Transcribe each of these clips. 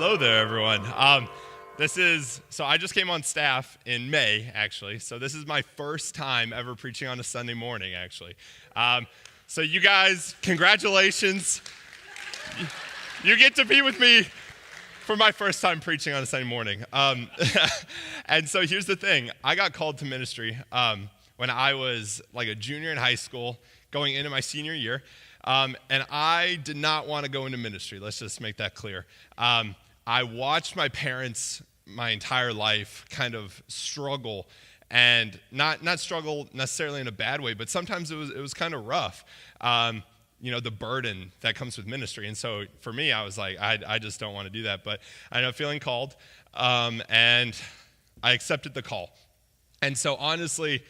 Hello there, everyone. So I just came on staff in May, actually. So this is my first time ever preaching on a Sunday morning, actually. So you guys, congratulations. You get to be with me for my first time preaching on a Sunday morning. And so here's the thing. I got called to ministry when I was like a junior in high school, going into my senior year. And I did not want to go into ministry. Let's just make that clear. I watched my parents my entire life kind of struggle, and not struggle necessarily in a bad way, but sometimes it was kind of rough. The burden that comes with ministry. And so for me, I was like, I just don't want to do that. But I ended up feeling called, and I accepted the call. And so honestly,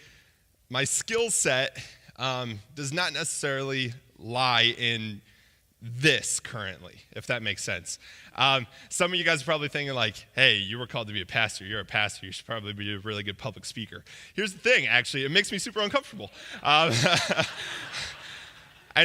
my skill set does not necessarily lie in this currently, if that makes sense. Some of you guys are probably thinking like, hey, you were called to be a pastor. You're a pastor. You should probably be a really good public speaker. Here's the thing, actually. It makes me super uncomfortable. And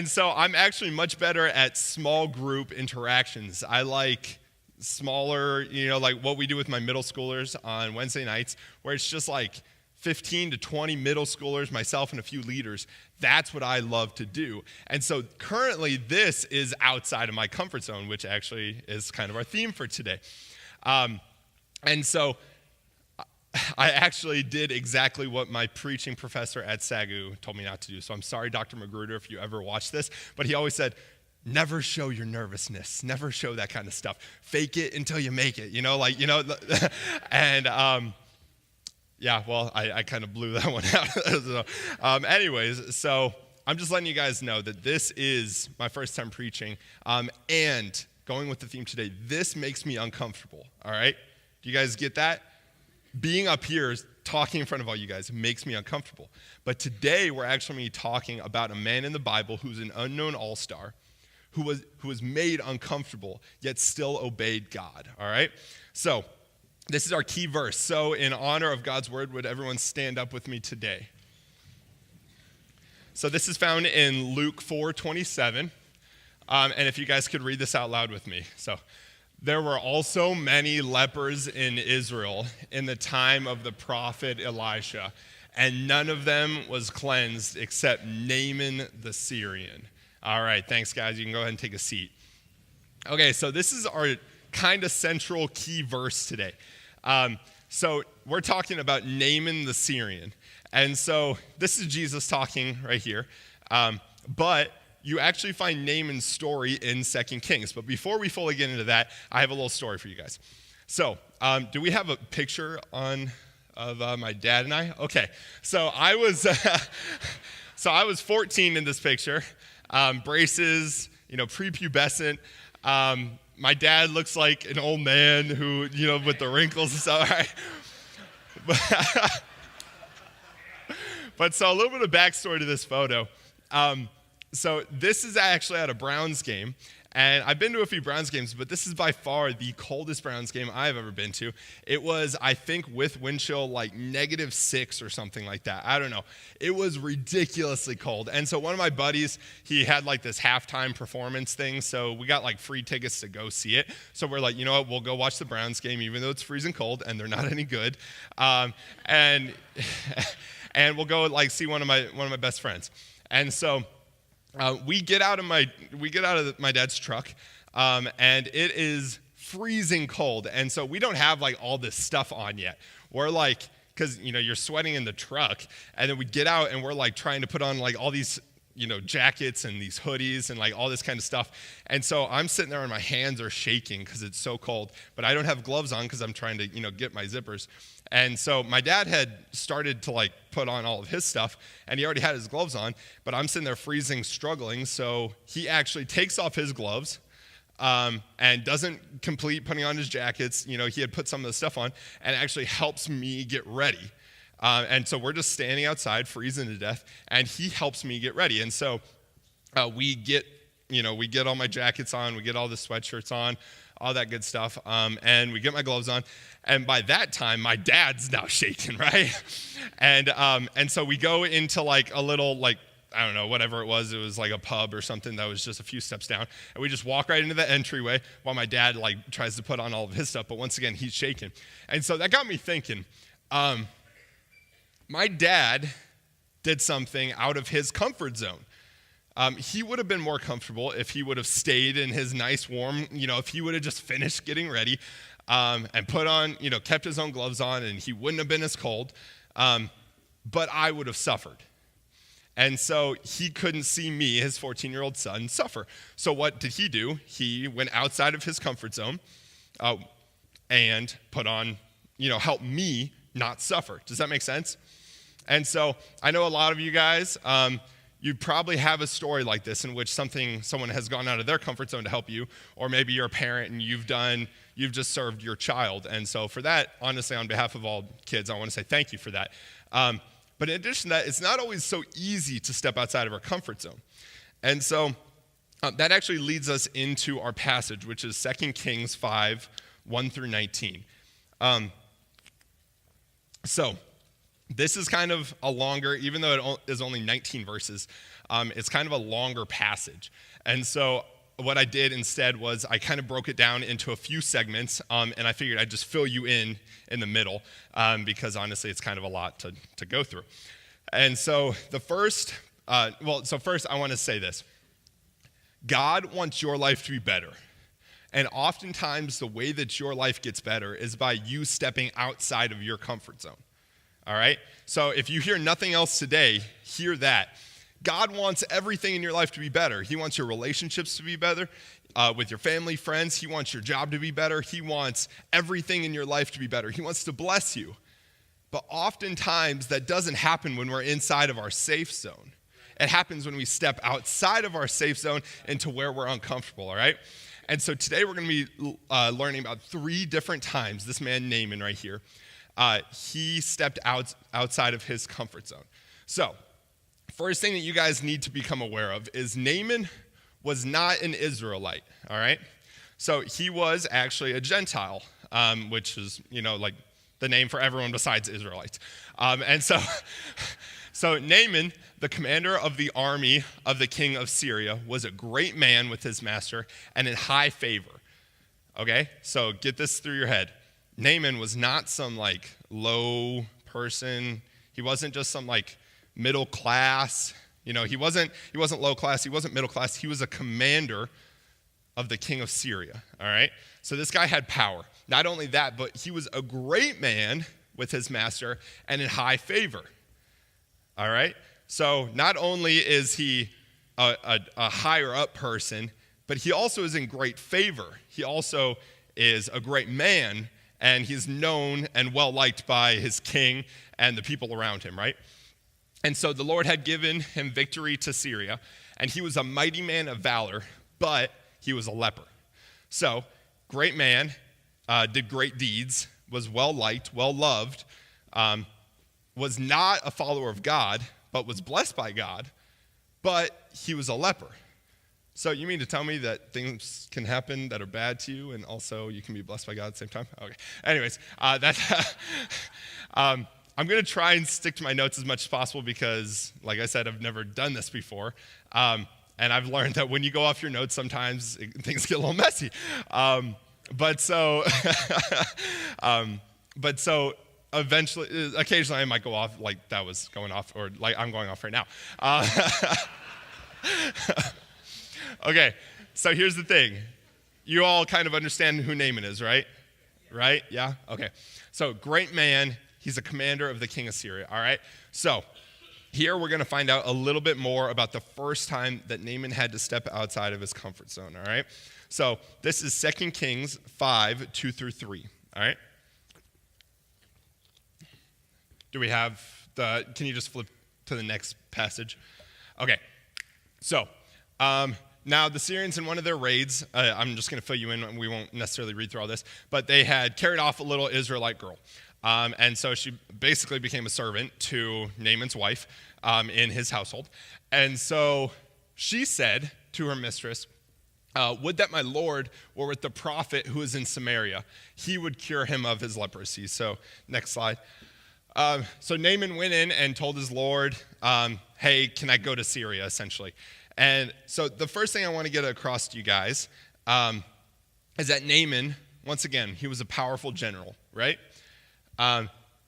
so I'm actually much better at small group interactions. I like smaller, like what we do with my middle schoolers on Wednesday nights, where it's just like 15 to 20 middle schoolers, myself, and a few leaders. That's what I love to do. And so currently, this is outside of my comfort zone, which actually is kind of our theme for today. And so I actually did exactly what my preaching professor at SAGU told me not to do. So I'm sorry, Dr. Magruder, if you ever watch this, but he always said, never show your nervousness. Never show that kind of stuff. Fake it until you make it, and yeah, well, I kind of blew that one out. Anyways, so I'm just letting you guys know that this is my first time preaching, and going with the theme today, this makes me uncomfortable, all right? Do you guys get that? Being up here, talking in front of all you guys, makes me uncomfortable. But today, we're actually going to be talking about a man in the Bible who's an unknown all-star, who was made uncomfortable, yet still obeyed God, all right? So this is our key verse. So in honor of God's word, would everyone stand up with me today? So this is found in Luke 4:27. And if you guys could read this out loud with me. So, there were also many lepers in Israel in the time of the prophet Elisha, and none of them was cleansed except Naaman the Syrian. All right, thanks guys. You can go ahead and take a seat. Okay, so this is our kind of central key verse today. So we're talking about Naaman the Syrian. And so this is Jesus talking right here. But you actually find Naaman's story in 2 Kings. But before we fully get into that, I have a little story for you guys. So do we have a picture of my dad and I? Okay, so I was 14 in this picture. Braces, prepubescent. My dad looks like an old man who, with the wrinkles and stuff. Right? But so a little bit of backstory to this photo. So this is actually at a Browns game. And I've been to a few Browns games, but this is by far the coldest Browns game I've ever been to. It was, I think, with wind chill, like -6 or something like that. I don't know. It was ridiculously cold. And so one of my buddies, he had like this halftime performance thing. So we got like free tickets to go see it. So we're like, you know what, we'll go watch the Browns game, even though it's freezing cold and they're not any good. And we'll go like see one of my best friends. And so we get out of my dad's truck, and it is freezing cold. And so we don't have like all this stuff on yet. We're like, because you're sweating in the truck, and then we get out and we're like trying to put on like all these jackets and these hoodies and like all this kind of stuff. And so I'm sitting there and my hands are shaking because it's so cold, but I don't have gloves on because I'm trying to get my zippers. And so my dad had started to like put on all of his stuff, and he already had his gloves on, but I'm sitting there freezing, struggling. So he actually takes off his gloves and doesn't complete putting on his jackets. He had put some of the stuff on, and actually helps me get ready. And so we're just standing outside, freezing to death, and he helps me get ready. And so we get all my jackets on, we get all the sweatshirts on, all that good stuff, and we get my gloves on. And by that time, my dad's now shaking, right? And so we go into like a little like I don't know, whatever it was like a pub or something that was just a few steps down. And we just walk right into the entryway while my dad like tries to put on all of his stuff. But once again, he's shaking. And so that got me thinking, my dad did something out of his comfort zone. He would have been more comfortable if he would have stayed in his nice warm, if he would have just finished getting ready and put on, kept his own gloves on, and he wouldn't have been as cold. But I would have suffered. And so he couldn't see me, his 14-year-old son, suffer. So what did he do? He went outside of his comfort zone and put on, help me not suffer. Does that make sense? And so I know a lot of you guys, you probably have a story like this in which someone has gone out of their comfort zone to help you, or maybe you're a parent and you've just served your child. And so for that, honestly, on behalf of all kids, I want to say thank you for that. But in addition to that, it's not always so easy to step outside of our comfort zone. And so that actually leads us into our passage, which is 2 Kings 5, 1 through 19. So this is kind of a longer, even though it is only 19 verses, it's kind of a longer passage. And so what I did instead was I kind of broke it down into a few segments, and I figured I'd just fill you in the middle, because honestly, it's kind of a lot to go through. And so first I want to say this. God wants your life to be better. And oftentimes, the way that your life gets better is by you stepping outside of your comfort zone. All right? So if you hear nothing else today, hear that. God wants everything in your life to be better. He wants your relationships to be better with your family, friends. He wants your job to be better. He wants everything in your life to be better. He wants to bless you. But oftentimes, that doesn't happen when we're inside of our safe zone. It happens when we step outside of our safe zone into where we're uncomfortable, all right? And so today we're going to be learning about 3 different times this man Naaman right here, he stepped outside of his comfort zone. So first thing that you guys need to become aware of is Naaman was not an Israelite, all right? So he was actually a Gentile, which is, like the name for everyone besides Israelites. And so Naaman, the commander of the army of the king of Syria, was a great man with his master and in high favor, okay? So get this through your head. Naaman was not some low person. He wasn't just some middle class. He wasn't low class. He wasn't middle class. He was a commander of the king of Syria, all right? So this guy had power. Not only that, but he was a great man with his master and in high favor, all right? So not only is he a higher up person, but he also is in great favor. He also is a great man, and he's known and well-liked by his king and the people around him, right? And so the Lord had given him victory to Syria, and he was a mighty man of valor, but he was a leper. So, great man, did great deeds, was well-liked, well-loved, was not a follower of God, but was blessed by God, but he was a leper. So you mean to tell me that things can happen that are bad to you, and also you can be blessed by God at the same time? Okay. Anyways, I'm going to try and stick to my notes as much as possible because, like I said, I've never done this before. And I've learned that when you go off your notes, sometimes things get a little messy. Eventually, occasionally I might go off like that was going off, or like I'm going off right now. Okay, so here's the thing. You all kind of understand who Naaman is, right? Right? Yeah? Okay. So, great man. He's a commander of the king of Syria, all right? So, here we're going to find out a little bit more about the first time that Naaman had to step outside of his comfort zone, all right? So, this is 2 Kings 5, 2 through 3, all right? Do we have can you just flip to the next passage? Okay, so, now, the Syrians in one of their raids, I'm just going to fill you in, we won't necessarily read through all this, but they had carried off a little Israelite girl. And so she basically became a servant to Naaman's wife in his household. And so she said to her mistress, would that my Lord were with the prophet who is in Samaria. He would cure him of his leprosy. So next slide. So Naaman went in and told his Lord, hey, can I go to Syria, essentially. And so the first thing I want to get across to you guys is that Naaman, once again, he was a powerful general, right?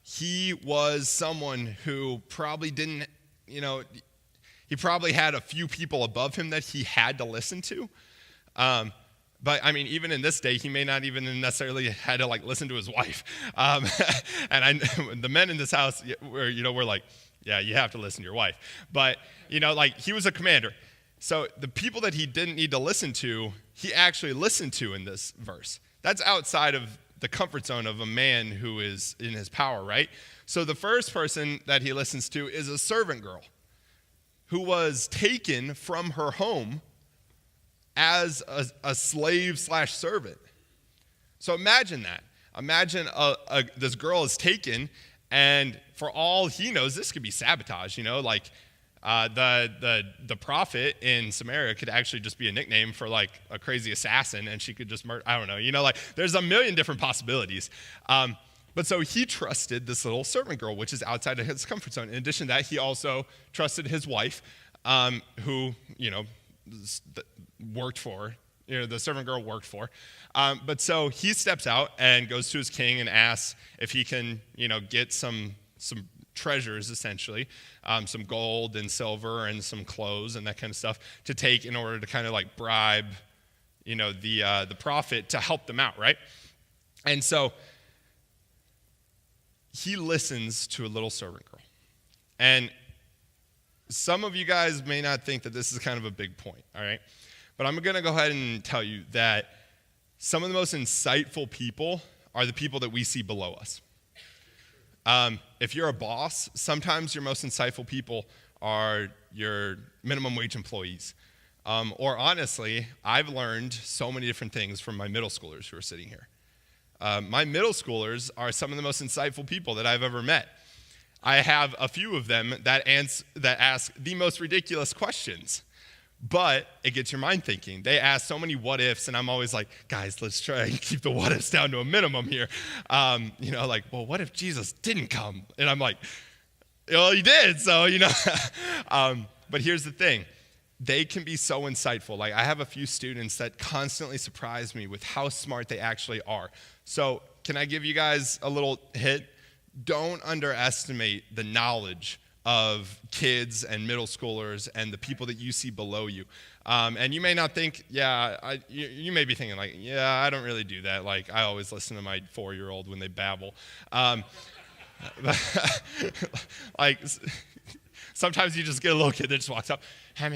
He was someone who probably didn't, he probably had a few people above him that he had to listen to. But I mean, even in this day, he may not even necessarily had to listen to his wife. And the men in this house were like, yeah, you have to listen to your wife. But he was a commander. So the people that he didn't need to listen to, he actually listened to in this verse. That's outside of the comfort zone of a man who is in his power, right? So the first person that he listens to is a servant girl who was taken from her home as a slave/servant. So imagine that. Imagine this girl is taken, and for all he knows, this could be sabotage. The prophet in Samaria could actually just be a nickname for a crazy assassin, and she could just murder. I don't know. There's a million different possibilities. But so he trusted this little servant girl, which is outside of his comfort zone. In addition to that, he also trusted his wife, who worked for, the servant girl worked for. But so he steps out and goes to his king and asks if he can, get some treasures, essentially, some gold and silver and some clothes and that kind of stuff to take in order to kind of bribe, the prophet to help them out, right? And so he listens to a little servant girl. And some of you guys may not think that this is kind of a big point, all right? But I'm going to go ahead and tell you that some of the most insightful people are the people that we see below us. If you're a boss, sometimes your most insightful people are your minimum wage employees. Or honestly, I've learned so many different things from my middle schoolers who are sitting here. My middle schoolers are some of the most insightful people that I've ever met. I have a few of them that ask the most ridiculous questions, but it gets your mind thinking. They ask so many what ifs, and I'm always like, guys, let's try and keep the what ifs down to a minimum here. Well, what if Jesus didn't come? And I'm like, well, he did, so, But here's the thing. They can be so insightful. I have a few students that constantly surprise me with how smart they actually are. So can I give you guys a little hit? Don't underestimate the knowledge of kids and middle schoolers and the people that you see below you. And you may not think, you may be thinking I don't really do that. I always listen to my 4-year-old when they babble. Sometimes you just get a little kid that just walks up, and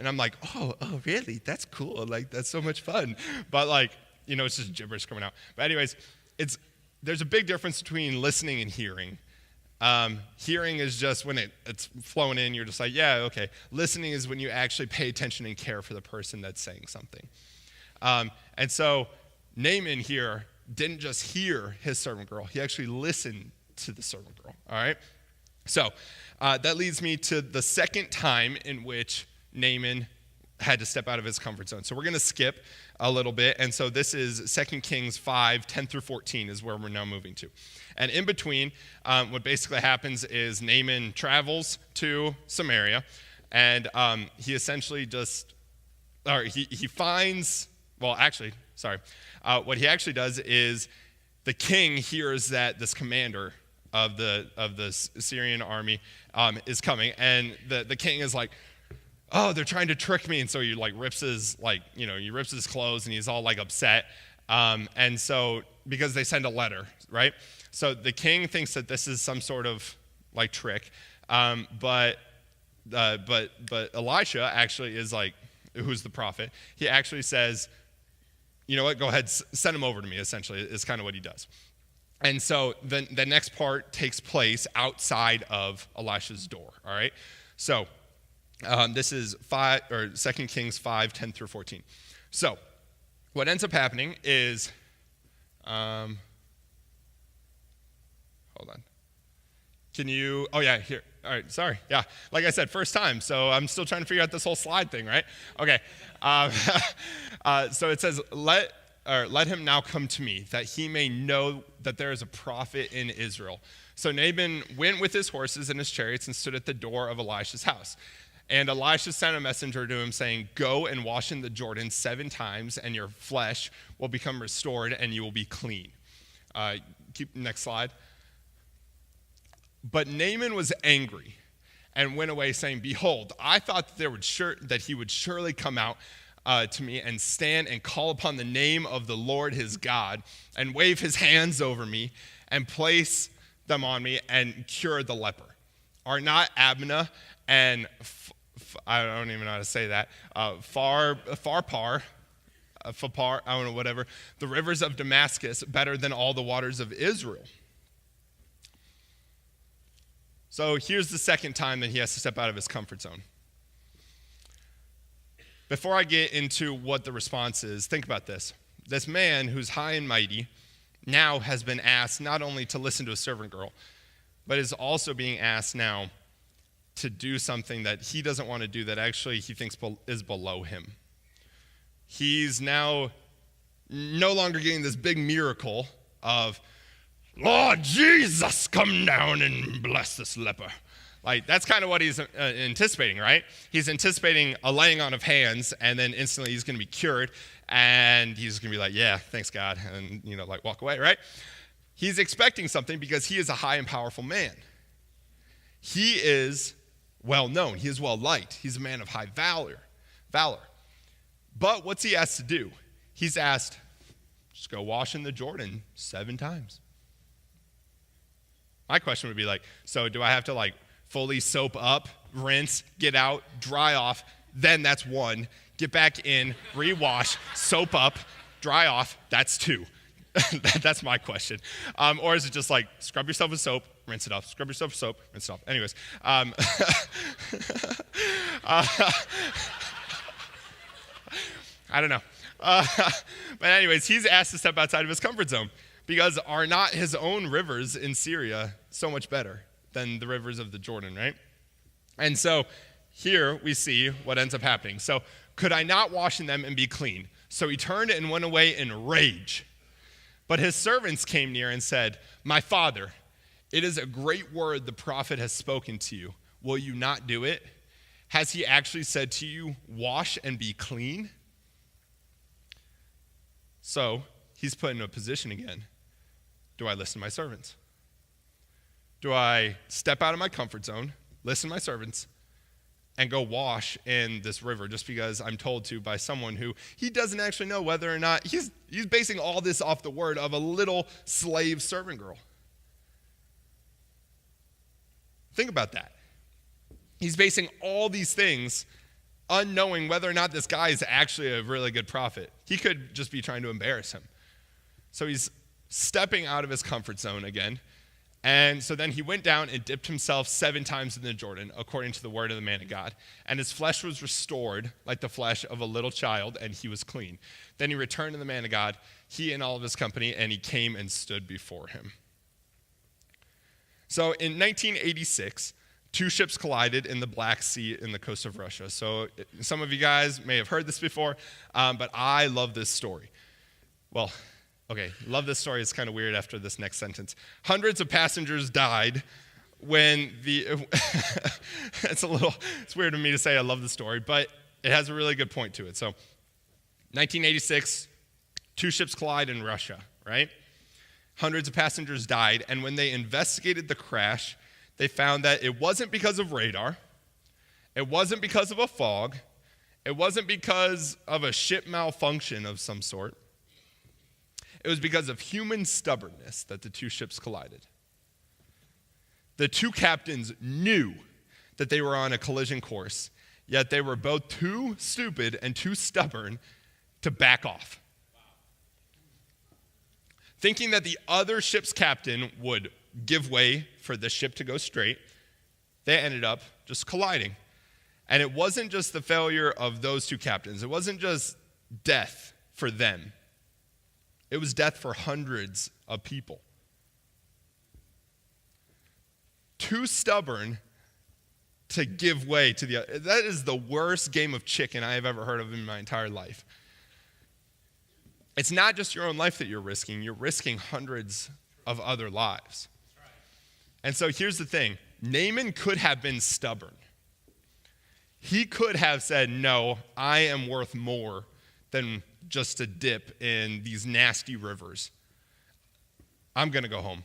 I'm like, oh, really? That's cool. That's so much fun. But it's just gibberish coming out. But anyways, there's a big difference between listening and hearing. Hearing is just when it's flowing in, you're just like, yeah, okay. Listening is when you actually pay attention and care for the person that's saying something. And so Naaman here didn't just hear his servant girl. He actually listened to the servant girl, all right? So that leads me to the second time in which Naaman had to step out of his comfort zone. So we're going to skip a little bit. And so this is 2 Kings 5, 10 through 14 is where we're now moving to. And in between, what basically happens is Naaman travels to Samaria, and he essentially he finds, what he actually does is the king hears that this commander of the Syrian army is coming, and the king is like, oh, they're trying to trick me. And so he rips his clothes, and he's all upset. And so, because they send a letter, right? So the king thinks that this is some sort of trick. But Elisha actually is who's the prophet. He actually says, you know what, go ahead, send him over to me, essentially, is kind of what he does. And so the next part takes place outside of Elisha's door, all right? So this is 2 Kings 5, 10 through 14. So what ends up happening is, hold on. Here. All right, sorry. Yeah, like I said, first time, so I'm still trying to figure out this whole slide thing, right? Okay. So it says, let let him now come to me, that he may know that there is a prophet in Israel. So Naaman went with his horses and his chariots and stood at the door of Elisha's house. And Elisha sent a messenger to him saying, go and wash in the Jordan 7 times, and your flesh will become restored, and you will be clean. Next slide. But Naaman was angry and went away saying, behold, I thought that he would surely come out to me and stand and call upon the name of the Lord his God and wave his hands over me and place them on me and cure the leper. Are not Abna and I don't even know how to say that, Pharpar, I don't know, whatever, the rivers of Damascus better than all the waters of Israel? So here's the second time that he has to step out of his comfort zone. Before I get into what the response is, think about this. This man who's high and mighty now has been asked not only to listen to a servant girl, but is also being asked now to do something that he doesn't want to do, that actually he thinks is below him. He's now no longer getting this big miracle of, Lord Jesus, come down and bless this leper. Like, that's kind of what he's anticipating, right? He's anticipating a laying on of hands, and then instantly he's going to be cured, and he's going to be like, yeah, thanks, God, and, walk away, right? He's expecting something because he is a high and powerful man. He is well known. He is well liked. He's a man of high valor. But what's he asked to do? He's asked, just go wash in the Jordan 7 times. My question would be like, so do I have to fully soap up, rinse, get out, dry off, then that's 1, get back in, rewash, soap up, dry off, that's 2. That's my question. Or is it just scrub yourself with soap, rinse it off, scrub yourself with soap, rinse it off. Anyways. I don't know. But anyways, he's asked to step outside of his comfort zone, because are not his own rivers in Syria so much better than the rivers of the Jordan, right? And so here we see what ends up happening. So, could I not wash in them and be clean? So he turned and went away in rage. But his servants came near and said, my father, it is a great word the prophet has spoken to you. Will you not do it? Has he actually said to you, wash and be clean? So he's put in a position again. Do I listen to my servants? Do I step out of my comfort zone, listen to my servants, and go wash in this river just because I'm told to by someone who he doesn't actually know whether or not, he's basing all this off the word of a little slave servant girl. Think about that. He's basing all these things unknowing whether or not this guy is actually a really good prophet. He could just be trying to embarrass him. So he's stepping out of his comfort zone again. And so then he went down and dipped himself 7 times in the Jordan, according to the word of the man of God. And his flesh was restored like the flesh of a little child, and he was clean. Then he returned to the man of God, he and all of his company, and he came and stood before him. So in 1986, 2 ships collided in the Black Sea in the coast of Russia. So some of you guys may have heard this before, but I love this story. Well, okay, love this story. It's kind of weird after this next sentence. Hundreds of passengers died when it's weird to me to say I love the story, but it has a really good point to it. So 1986, 2 ships collide in Russia, right? Hundreds of passengers died, and when they investigated the crash, they found that it wasn't because of radar, it wasn't because of a fog, it wasn't because of a ship malfunction of some sort. It was because of human stubbornness that the 2 ships collided. The 2 captains knew that they were on a collision course, yet they were both too stupid and too stubborn to back off. Thinking that the other ship's captain would give way for the ship to go straight, they ended up just colliding. And it wasn't just the failure of those 2 captains. It wasn't just death for them. It was death for hundreds of people. Too stubborn to give way to the other. That is the worst game of chicken I have ever heard of in my entire life. it's not just your own life that you're risking hundreds of other lives. And so here's the thing. Naaman could have been stubborn. He could have said, no, I am worth more than just a dip in these nasty rivers. I'm going to go home.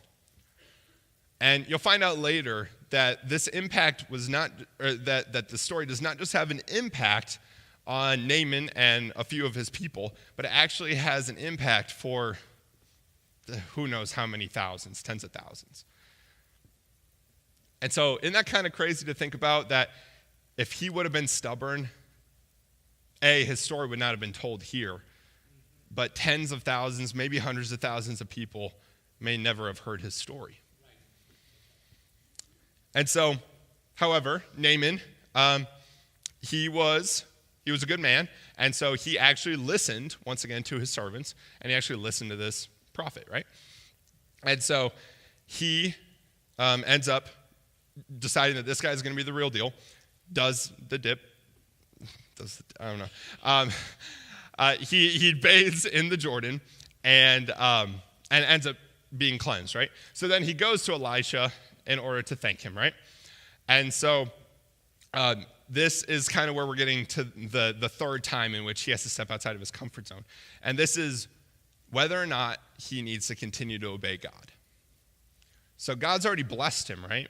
And you'll find out later that this impact was not, or that the story does not just have an impact on Naaman and a few of his people, but it actually has an impact for who knows how many thousands, tens of thousands. And so isn't that kind of crazy to think about that if he would have been stubborn, his story would not have been told here, but tens of thousands, maybe hundreds of thousands of people may never have heard his story. And so, however, Naaman, he was a good man, and so he actually listened, once again, to his servants, and he actually listened to this prophet, right? And so he ends up deciding that this guy's going to be the real deal, does the dip, I don't know. He bathes in the Jordan and ends up being cleansed, right? So then he goes to Elisha in order to thank him, right? And so this is kind of where we're getting to the third time in which he has to step outside of his comfort zone. And this is whether or not he needs to continue to obey God. So God's already blessed him, right?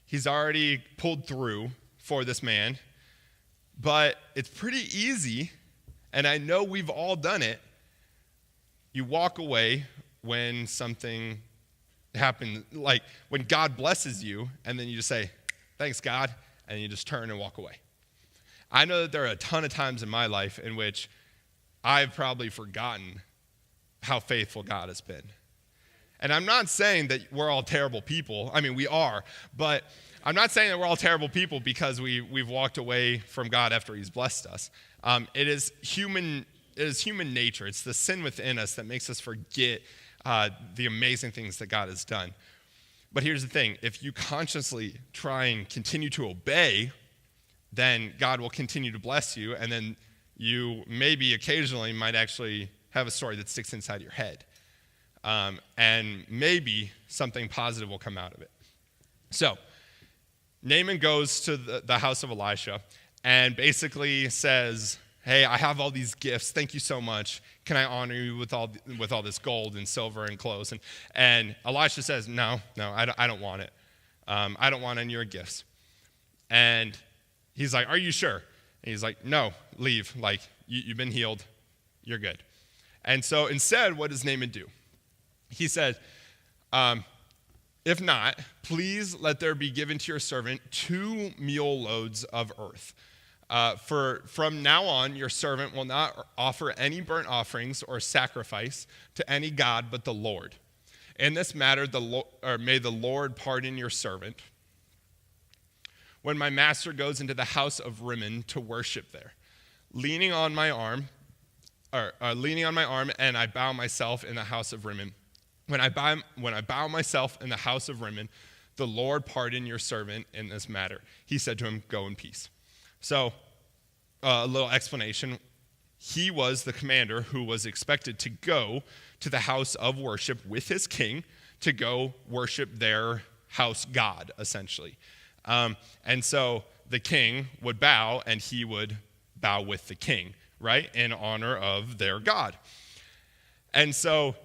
He's already pulled through for this man. But it's pretty easy, and I know we've all done it. You walk away when something happens, like when God blesses you, and then you just say, thanks, God, and you just turn and walk away. I know that there are a ton of times in my life in which I've probably forgotten how faithful God has been. And I'm not saying that we're all terrible people. I mean, we are, but I'm not saying that we're all terrible people because we've walked away from God after he's blessed us. It is human nature. It's the sin within us that makes us forget the amazing things that God has done. But here's the thing. If you consciously try and continue to obey, then God will continue to bless you, and then you maybe occasionally might actually have a story that sticks inside your head. And maybe something positive will come out of it. So Naaman goes to the house of Elisha and basically says, hey, I have all these gifts. Thank you so much. Can I honor you with all this gold and silver and clothes? And Elisha says, no, I don't want it. I don't want any of your gifts. And he's like, are you sure? And he's like, no, leave. Like, you've been healed. You're good. And so instead, what does Naaman do? He said, if not, please let there be given to your servant 2 mule loads of earth. From now on, your servant will not offer any burnt offerings or sacrifice to any god but the Lord. In this matter, may the Lord pardon your servant. When my master goes into the house of Rimmon to worship there, leaning on my arm, and I bow myself in the house of Rimmon. When I bow myself in the house of Rimmon, the Lord pardon your servant in this matter. He said to him, go in peace. So, a little explanation. He was the commander who was expected to go to the house of worship with his king to go worship their house god, essentially. And so the king would bow, and he would bow with the king, right, in honor of their god. And so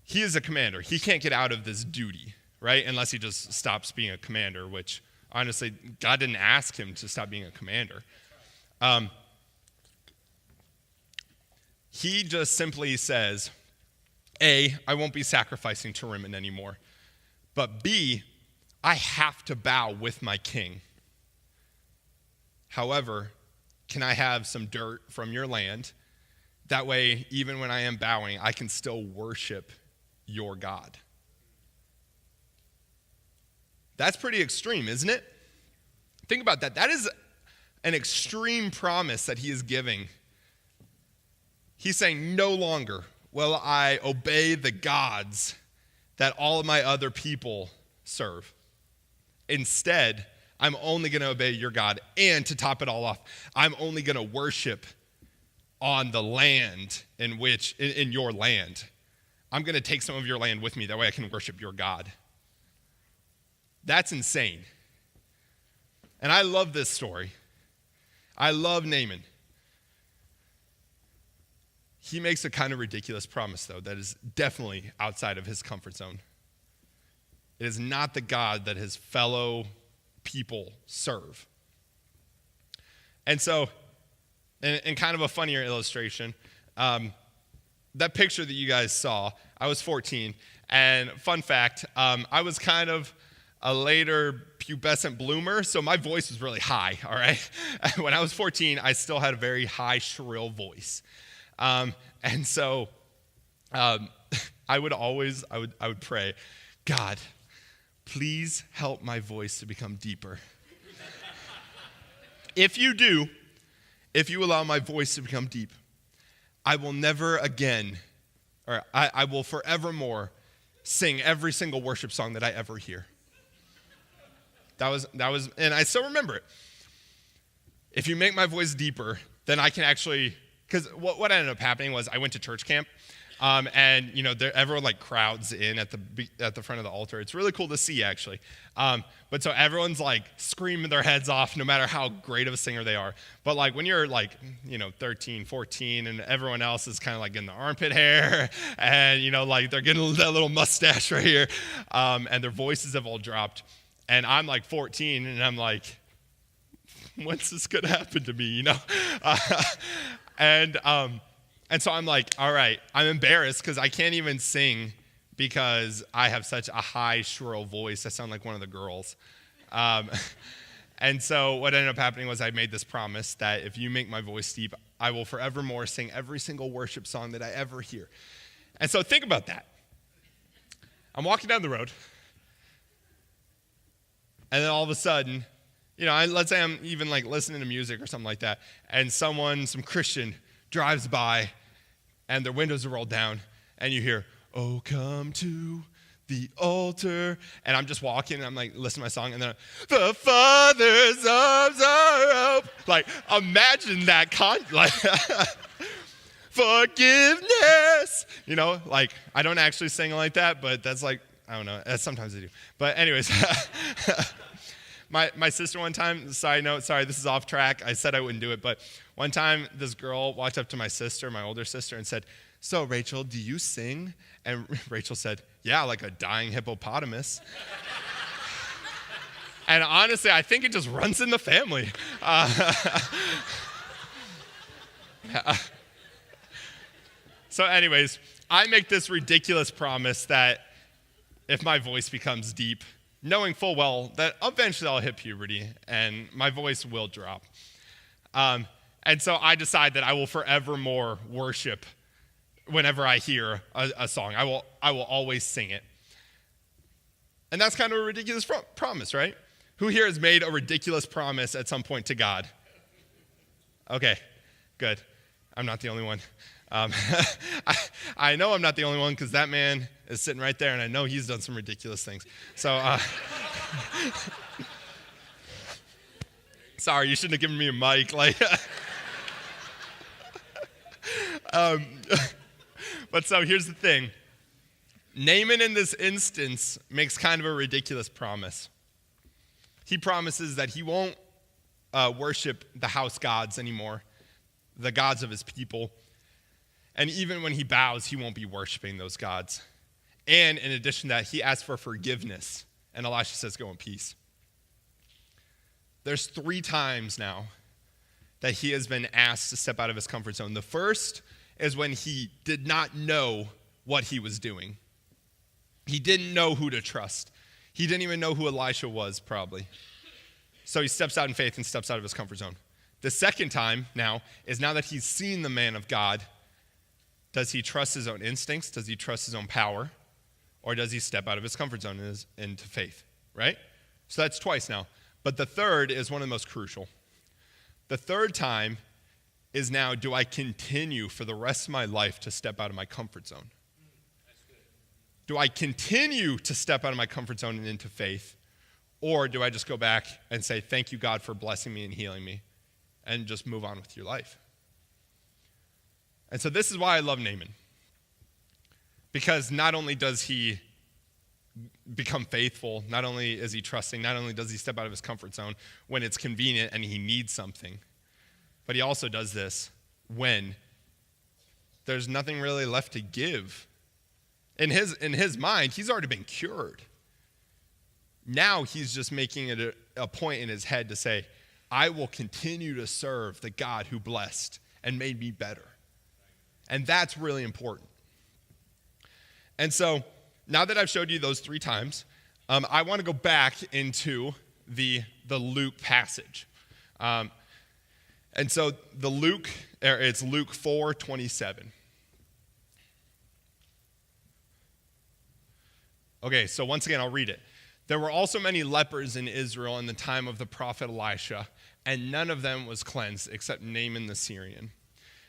he is a commander. He can't get out of this duty, right, unless he just stops being a commander, which, honestly, God didn't ask him to stop being a commander. He just simply says, A, I won't be sacrificing to Rimmon anymore, but B, I have to bow with my king. However, can I have some dirt from your land? That way, even when I am bowing, I can still worship your God. That's pretty extreme, isn't it? Think about that. That is an extreme promise that he is giving. He's saying, no longer will I obey the gods that all of my other people serve. Instead, I'm only going to obey your God. And to top it all off, I'm only going to worship on the land in your land. I'm going to take some of your land with me. That way I can worship your God. That's insane. And I love this story. I love Naaman. He makes a kind of ridiculous promise, though, that is definitely outside of his comfort zone. It is not the God that his fellow people serve. And so, in kind of a funnier illustration, that picture that you guys saw, I was 14, and fun fact, I was kind of a later pubescent bloomer, so my voice was really high, all right? When I was 14, I still had a very high, shrill voice. And so I would pray, God, please help my voice to become deeper. If you allow my voice to become deep, I will never again, or I will forevermore sing every single worship song that I ever hear. That was, and I still remember it. If you make my voice deeper, then I can actually, because what ended up happening was I went to church camp, and everyone like crowds in at the front of the altar. It's really cool to see, actually. But so everyone's like screaming their heads off, no matter how great of a singer they are. But like when you're like 13, 14, and everyone else is kind of like getting the armpit hair, and like they're getting that little mustache right here, and their voices have all dropped. And I'm like 14, and I'm like, when's this gonna happen to me? And so I'm like, all right, I'm embarrassed because I can't even sing because I have such a high, shrill voice. I sound like one of the girls. And so what ended up happening was I made this promise that if you make my voice deep, I will forevermore sing every single worship song that I ever hear. And so think about that. I'm walking down the road, and then all of a sudden, let's say I'm even like listening to music or something like that, and some Christian drives by, and their windows are rolled down, and you hear, "Oh, come to the altar," and I'm just walking, and I'm like listening to my song, and then the Father's arms are open. Like, imagine that forgiveness. Like I don't actually sing like that, but that's like, I don't know. Sometimes I do. But anyways, my sister one time, side note, sorry, this is off track. I said I wouldn't do it, but one time this girl walked up to my sister, my older sister, and said, "So Rachel, do you sing?" And Rachel said, "Yeah, like a dying hippopotamus." And honestly, I think it just runs in the family. So anyways, I make this ridiculous promise that if my voice becomes deep, knowing full well that eventually I'll hit puberty and my voice will drop. And so I decide that I will forevermore worship whenever I hear a song. I will always sing it. And that's kind of a ridiculous promise, right? Who here has made a ridiculous promise at some point to God? Okay, good. I'm not the only one. I know I'm not the only one because that man is sitting right there, and I know he's done some ridiculous things. So, sorry, you shouldn't have given me a mic. But so here's the thing. Naaman in this instance makes kind of a ridiculous promise. He promises that he won't worship the house gods anymore, the gods of his people. And even when he bows, he won't be worshiping those gods. And in addition to that, he asks for forgiveness. And Elisha says, "Go in peace." There's 3 times now that he has been asked to step out of his comfort zone. The first is when he did not know what he was doing. He didn't know who to trust. He didn't even know who Elisha was, probably. So he steps out in faith and steps out of his comfort zone. The second time now is now that he's seen the man of God. Does he trust his own instincts? Does he trust his own power? Or does he step out of his comfort zone into faith, right? So that's twice now. But the third is one of the most crucial. The third time is now, do I continue for the rest of my life to step out of my comfort zone? Do I continue to step out of my comfort zone and into faith? Or do I just go back and say, "Thank you, God, for blessing me and healing me," and just move on with your life? And so this is why I love Naaman. Because not only does he become faithful, not only is he trusting, not only does he step out of his comfort zone when it's convenient and he needs something, but he also does this when there's nothing really left to give. In his mind, he's already been cured. Now he's just making it a point in his head to say, I will continue to serve the God who blessed and made me better. And that's really important. And so, now that I've showed you those 3 times, I want to go back into the Luke passage. And so it's Luke 4:27. Okay, so once again, I'll read it. There were also many lepers in Israel in the time of the prophet Elisha, and none of them was cleansed except Naaman the Syrian.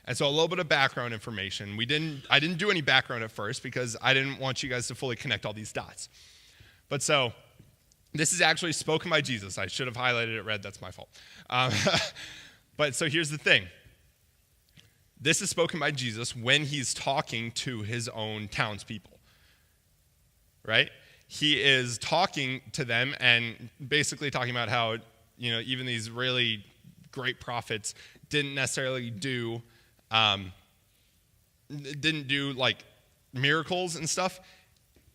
And so a little bit of background information. I didn't do any background at first because I didn't want you guys to fully connect all these dots. But so this is actually spoken by Jesus. I should have highlighted it red. That's my fault. But so here's the thing. This is spoken by Jesus when he's talking to his own townspeople, right? He is talking to them and basically talking about how, even these really great prophets didn't necessarily do like miracles and stuff,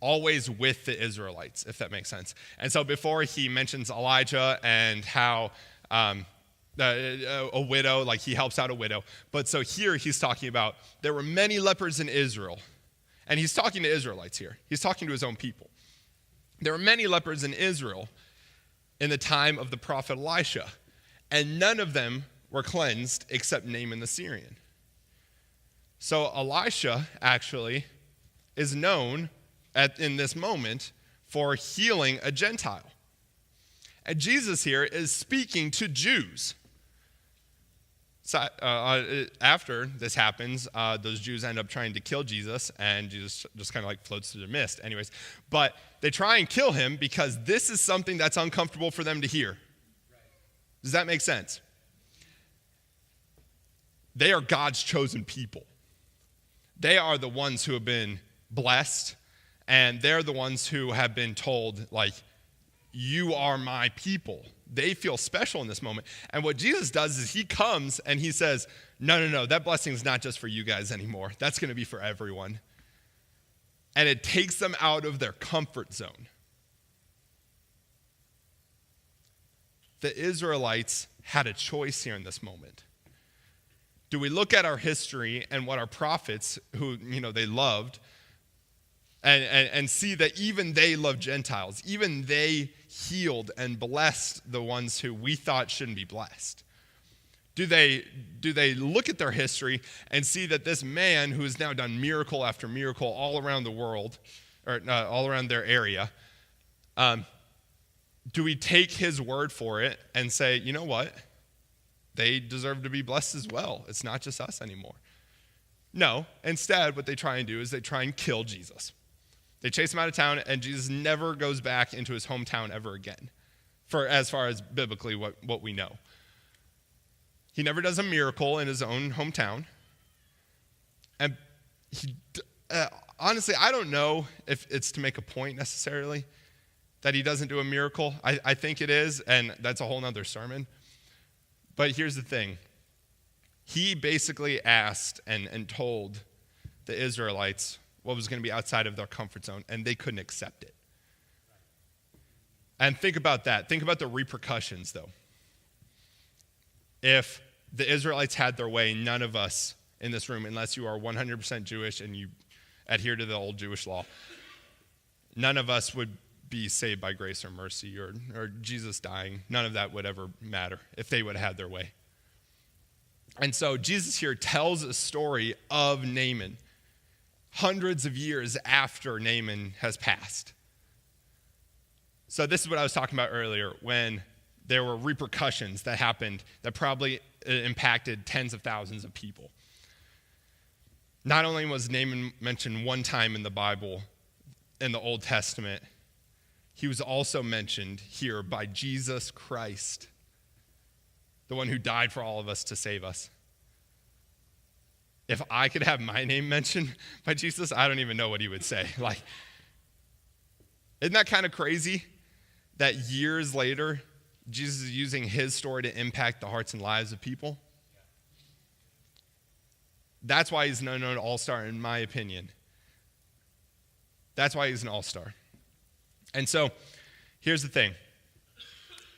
always with the Israelites, if that makes sense. And so before he mentions Elijah and how a widow, like he helps out a widow. But so here he's talking about there were many lepers in Israel. And he's talking to Israelites here. He's talking to his own people. There were many lepers in Israel in the time of the prophet Elisha, and none of them were cleansed except Naaman the Syrian. So Elisha actually is known in this moment for healing a Gentile. And Jesus here is speaking to Jews. So, after this happens, those Jews end up trying to kill Jesus, and Jesus just kind of like floats through the mist. Anyways, but they try and kill him because this is something that's uncomfortable for them to hear. Does that make sense? They are God's chosen people. They are the ones who have been blessed, and they're the ones who have been told, like, you are my people. They feel special in this moment. And what Jesus does is he comes and he says, no, that blessing is not just for you guys anymore. That's going to be for everyone. And it takes them out of their comfort zone. The Israelites had a choice here in this moment. Do we look at our history and what our prophets, who they loved, and see that even they loved Gentiles, even they healed and blessed the ones who we thought shouldn't be blessed? Do they look at their history and see that this man who has now done miracle after miracle all around the world, or all around their area, do we take his word for it and say, you know what? They deserve to be blessed as well. It's not just us anymore. No, instead what they try and do is they try and kill Jesus. They chase him out of town, and Jesus never goes back into his hometown ever again, for as far as biblically what we know. He never does a miracle in his own hometown. And honestly, I don't know if it's to make a point necessarily that he doesn't do a miracle. I think it is, and that's a whole nother sermon. But here's the thing. He basically asked and told the Israelites what was going to be outside of their comfort zone, and they couldn't accept it. And think about that. Think about the repercussions, though. If the Israelites had their way, none of us in this room, unless you are 100% Jewish and you adhere to the old Jewish law, none of us would be saved by grace or mercy or Jesus dying. None of that would ever matter if they would have had their way. And so Jesus here tells a story of Naaman hundreds of years after Naaman has passed. So this is what I was talking about earlier, when there were repercussions that happened that probably impacted tens of thousands of people. Not only was Naaman mentioned one time in the Bible, in the Old Testament, he was also mentioned here by Jesus Christ, the one who died for all of us to save us. if I could have my name mentioned by Jesus, I don't even know what he would say. Like, isn't that kind of crazy that years later, Jesus is using his story to impact the hearts and lives of people? That's why he's known an all-star, in my opinion. That's why he's an all-star. And so, here's the thing.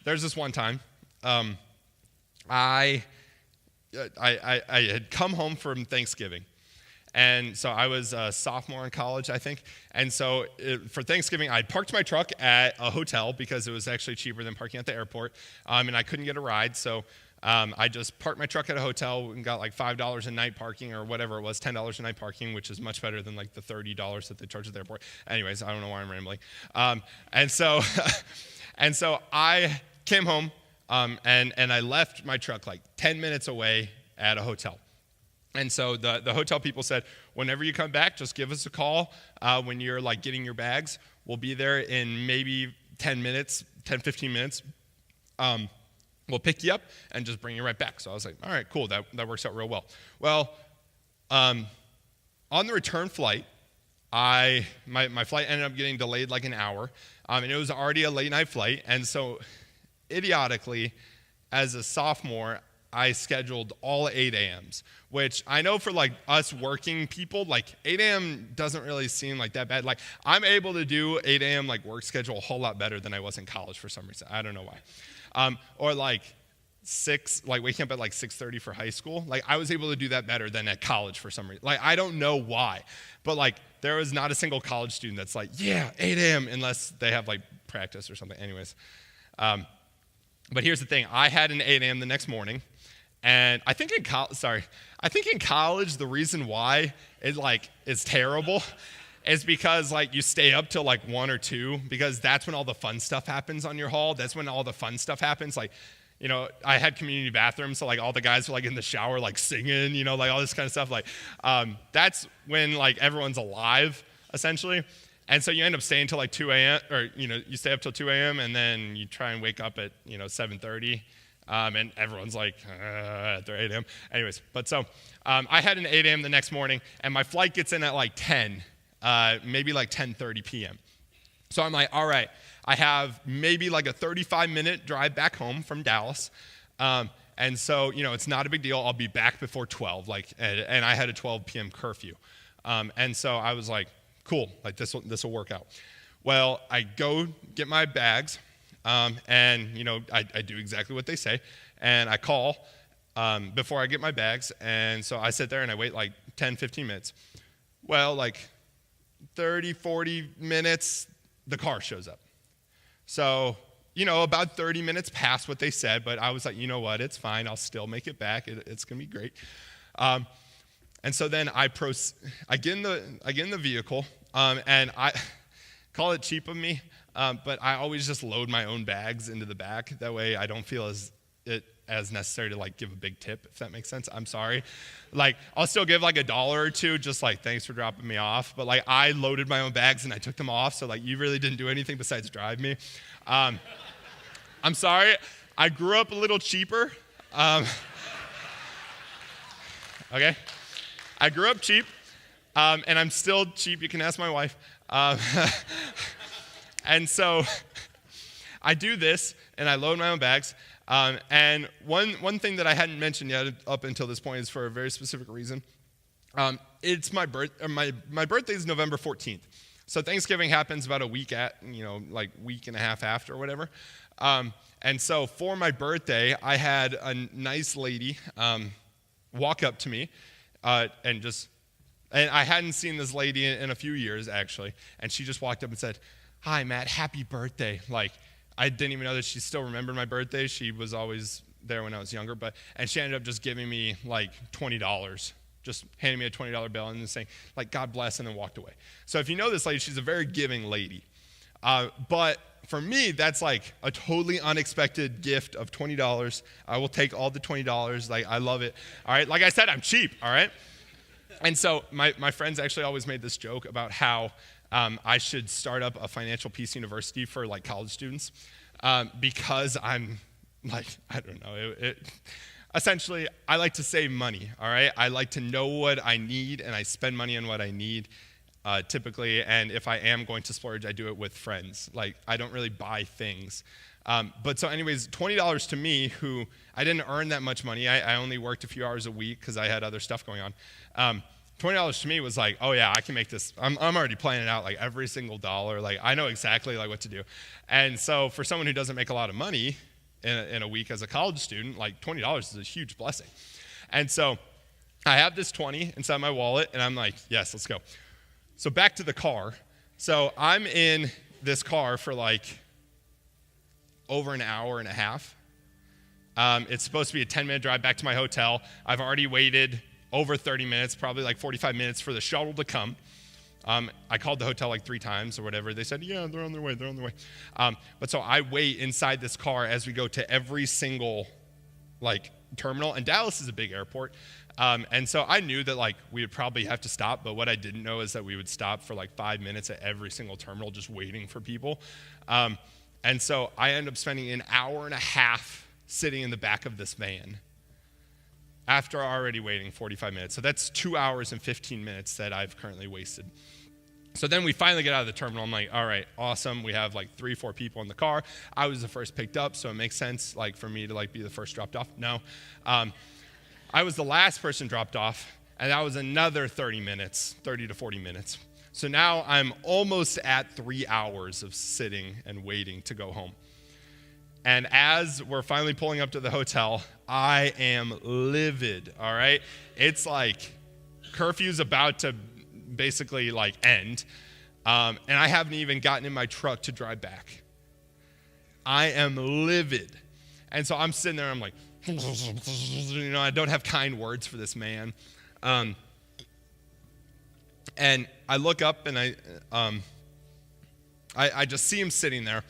There's this one time, I had come home from Thanksgiving. And so I was a sophomore in college, I think. And so for Thanksgiving, I parked my truck at a hotel because it was actually cheaper than parking at the airport. And I couldn't get a ride. So I just parked my truck at a hotel and got like $5 a night parking or whatever it was, $10 a night parking, which is much better than like the $30 that they charge at the airport. Anyways, I don't know why I'm rambling. And so I came home and I left my truck like 10 minutes away at a hotel. And so the hotel people said, whenever you come back, just give us a call when you're like getting your bags. We'll be there in maybe 10 minutes, 10, 15 minutes. We'll pick you up and just bring you right back. So I was like, all right, cool. That works out real well. Well, on the return flight, my flight ended up getting delayed like an hour. And it was already a late night flight. And so idiotically, as a sophomore, I scheduled all 8 a.m.s, which I know for like us working people, like 8 a.m. doesn't really seem like that bad. Like I'm able to do 8 a.m. like work schedule a whole lot better than I was in college for some reason. I don't know why. Or like waking up at like 6:30 for high school. Like I was able to do that better than at college for some reason. Like I don't know why, but like there was not a single college student that's like, yeah, 8 a.m. unless they have like practice or something. Anyways, but here's the thing. I had an 8 a.m. the next morning. And I think in college, the reason why it's terrible is because like you stay up till like 1 or 2 because that's when all the fun stuff happens on your hall. That's when all the fun stuff happens. Like, you know, I had community bathrooms, so like all the guys were like in the shower, like singing, you know, like all this kind of stuff. Like, that's when like everyone's alive, essentially. And so you end up staying till like 2 a.m. or, you know, you stay up till 2 a.m. and then you try and wake up at, 7:30. And everyone's like, at their 8 a.m. Anyways, but so I had an 8 a.m. the next morning, and my flight gets in at like 10, maybe like 10:30 p.m. So I'm like, all right, I have maybe like a 35-minute drive back home from Dallas. And so, you know, it's not a big deal. I'll be back before 12, and I had a 12 p.m. curfew. And so I was like, cool, like this will work out. Well, I go get my bags. And, you know, I do exactly what they say, and I call before I get my bags, and so I sit there and I wait like 10, 15 minutes. Well, like 30, 40 minutes, the car shows up. So, you know, about 30 minutes past what they said, but I was like, you know what, it's fine, I'll still make it back, it's going to be great. And so then I get in the vehicle, and I call it cheap of me, but I always just load my own bags into the back. That way I don't feel as necessary to like give a big tip, if that makes sense. I'm sorry. Like I'll still give like $1 or $2, just like thanks for dropping me off. But like I loaded my own bags and I took them off. So like you really didn't do anything besides drive me. I'm sorry. I grew up a little cheaper. Okay. I grew up cheap, and I'm still cheap. You can ask my wife. And so I do this, and I load my own bags. And one thing that I hadn't mentioned yet up until this point is for a very specific reason. It's my birthday is November 14th. So Thanksgiving happens about a week like week and a half after or whatever. And so for my birthday, I had a nice lady walk up to me and I hadn't seen this lady in a few years, actually. And she just walked up and said, "Hi, Matt, happy birthday." Like, I didn't even know that she still remembered my birthday. She was always there when I was younger. And she ended up just giving me, like, $20. Just handing me a $20 bill and then saying, like, "God bless," and then walked away. So if you know this lady, she's a very giving lady. But for me, that's, like, a totally unexpected gift of $20. I will take all the $20. Like, I love it. All right? Like I said, I'm cheap. All right? And so my friends actually always made this joke about how I should start up a financial peace university for like college students because I'm like, I don't know. essentially, I like to save money, all right? I like to know what I need, and I spend money on what I need typically. And if I am going to splurge, I do it with friends. Like, I don't really buy things. But so anyways, $20 to me, who I didn't earn that much money. I only worked a few hours a week because I had other stuff going on. $20 to me was like, oh yeah, I can make this. I'm already planning out like every single dollar. Like, I know exactly like what to do. And so for someone who doesn't make a lot of money in a week as a college student, like $20 is a huge blessing. And so I have this 20 inside my wallet, and I'm like, yes, let's go. So back to the car. So I'm in this car for like over an hour and a half. It's supposed to be a 10-minute drive back to my hotel. I've already waited over 30 minutes, probably like 45 minutes for the shuttle to come. I called the hotel like 3 times or whatever. They said, yeah, they're on their way. But so I wait inside this car as we go to every single like terminal. And Dallas is a big airport. And so I knew that like we would probably have to stop. But what I didn't know is that we would stop for like 5 minutes at every single terminal just waiting for people. And so I ended up spending an hour and a half sitting in the back of this van after already waiting 45 minutes. So that's 2 hours and 15 minutes that I've currently wasted. So then we finally get out of the terminal. I'm like, all right, awesome. We have like 3-4 people in the car. I was the first picked up, so it makes sense like for me to like be the first dropped off. No. I was the last person dropped off, and that was another 30 to 40 minutes. So now I'm almost at 3 hours of sitting and waiting to go home. And as we're finally pulling up to the hotel, I am livid, all right? It's like curfew's about to basically like end, and I haven't even gotten in my truck to drive back. I am livid. And so I'm sitting there, I'm like, I don't have kind words for this man. And I look up and I just see him sitting there.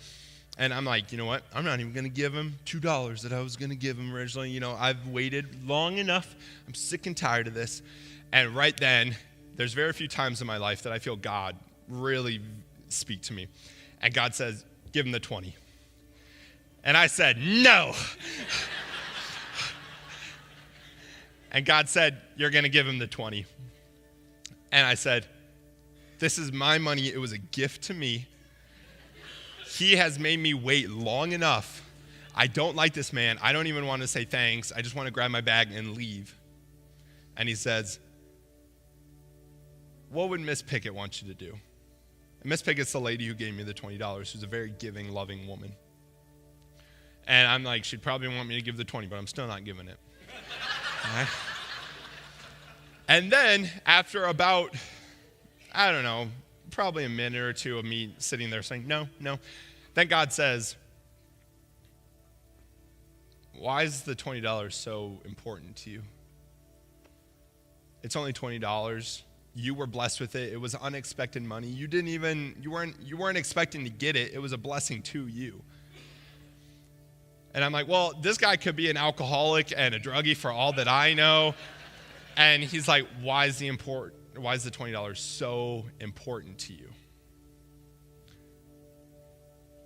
And I'm like, you know what? I'm not even going to give him $2 that I was going to give him originally. You know, I've waited long enough. I'm sick and tired of this. And right then, there's very few times in my life that I feel God really speak to me. And God says, give him the 20. And I said, no. And God said, you're going to give him the 20. And I said, this is my money. It was a gift to me. He has made me wait long enough. I don't like this man. I don't even want to say thanks. I just want to grab my bag and leave. And he says, what would Miss Pickett want you to do? And Miss Pickett's the lady who gave me the $20, who's a very giving, loving woman. And I'm like, she'd probably want me to give the 20, but I'm still not giving it. Right? And then after about, I don't know, probably a minute or two of me sitting there saying, no. Then God says, why is the $20 so important to you? It's only $20. You were blessed with it. It was unexpected money. You weren't expecting to get it. It was a blessing to you. And I'm like, well, this guy could be an alcoholic and a druggie for all that I know. And he's like, why is the $20 so important to you?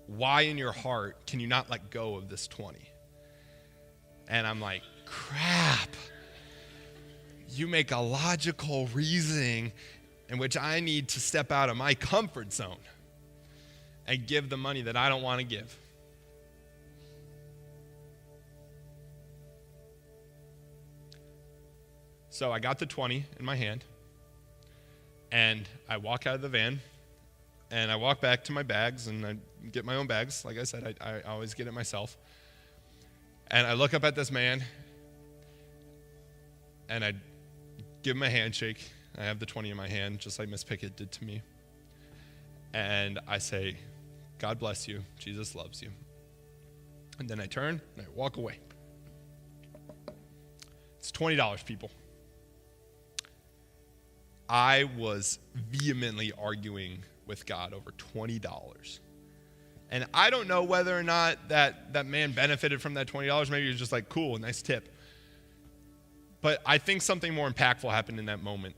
Why in your heart can you not let go of this 20? And I'm like, crap. You make a logical reasoning in which I need to step out of my comfort zone and give the money that I don't want to give. So I got the 20 in my hand, and I walk out of the van, and I walk back to my bags, and I get my own bags. Like I said, I always get it myself. And I look up at this man, and I give him a handshake. I have the 20 in my hand, just like Miss Pickett did to me. And I say, God bless you. Jesus loves you. And then I turn, and I walk away. It's $20, people. I was vehemently arguing with God over $20. And I don't know whether or not that man benefited from that $20. Maybe he was just like, cool, nice tip. But I think something more impactful happened in that moment.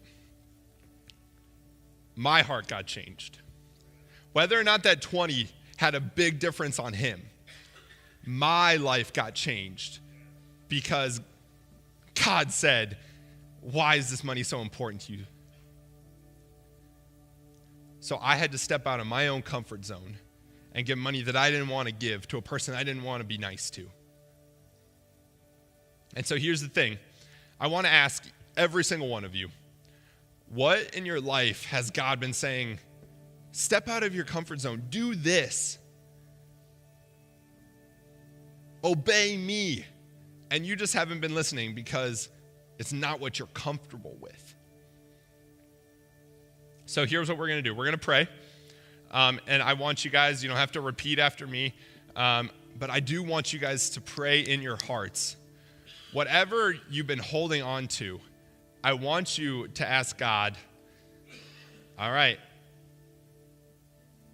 My heart got changed. Whether or not that 20 had a big difference on him, my life got changed because God said, why is this money so important to you? So I had to step out of my own comfort zone and give money that I didn't want to give to a person I didn't want to be nice to. And so here's the thing. I want to ask every single one of you, what in your life has God been saying, step out of your comfort zone, do this, obey me, and you just haven't been listening because it's not what you're comfortable with? So here's what we're going to do. We're going to pray, and I want you guys, you don't have to repeat after me, but I do want you guys to pray in your hearts. Whatever you've been holding on to, I want you to ask God, all right,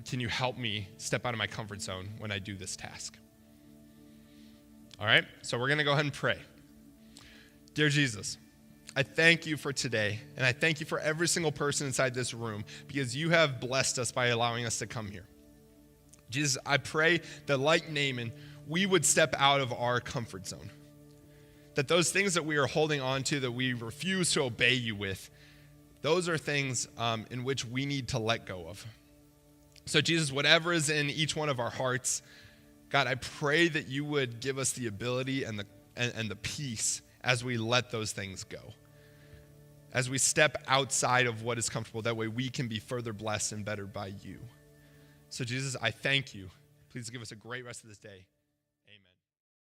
can you help me step out of my comfort zone when I do this task? All right, so we're going to go ahead and pray. Dear Jesus, I thank you for today, and I thank you for every single person inside this room because you have blessed us by allowing us to come here. Jesus, I pray that like Naaman, we would step out of our comfort zone. That those things that we are holding on to, that we refuse to obey you with, those are things in which we need to let go of. So Jesus, whatever is in each one of our hearts, God, I pray that you would give us the ability and the peace as we let those things go. As we step outside of what is comfortable, that way we can be further blessed and bettered by you. So Jesus, I thank you. Please give us a great rest of this day.